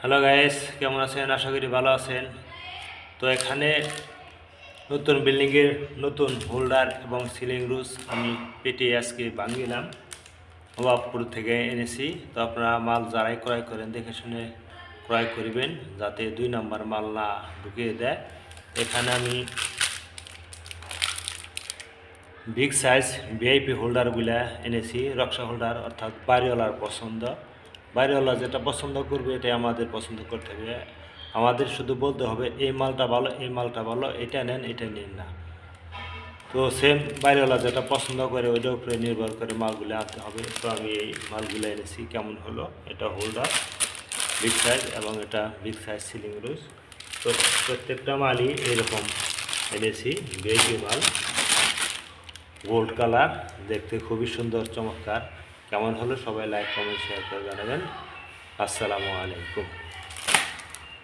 Hello guys, কেমন আছেন? আশা করি ভালো আছেন। তো এখানে নতুন বিল্ডিংয়ের নতুন হোল্ডার এবং সিলিং রুজ আমি পেটে আজকে ভাঙিলাম, নবাবপুর থেকে এনেছি। তো আপনারা মাল যারাই ক্রয় করেন দেখে শুনে ক্রয় করবেন, যাতে 2 নম্বর মাল না ঢুকিয়ে দেয়। এখানে আমি বিগ সাইজ ভিআইপি হোল্ডারগুলা এনেছি, রক্সা হোল্ডার, অর্থাৎ বাড়িওয়ালার পছন্দ। বাড়িওয়ালা যেটা পছন্দ করবে এটাই আমাদের পছন্দ করতে হবে। আমাদের শুধু বলতে হবে এই মালটা ভালো, এই মালটা ভালো, এটা নেন, এটা নিন না। তো সেম বাড়িওয়ালা যেটা পছন্দ করে ওইটার উপরে নির্ভর করে মালগুলো আনতে হবে। তো আমি এই মালগুলো এনেছি। কেমন হলো? এটা হোল্ডার বিগ সাইজ এবং এটা বিগ সাইজ সিলিং রুজ। তো প্রত্যেকটা মালই এরকম এনেছি, ভিআইপি মাল, গোল্ড কালার, দেখতে খুবই সুন্দর, চমৎকার। কেমন হলো সবাই লাইক কমেন্ট শেয়ার করে জানাবেন। আসসালামু আলাইকুম।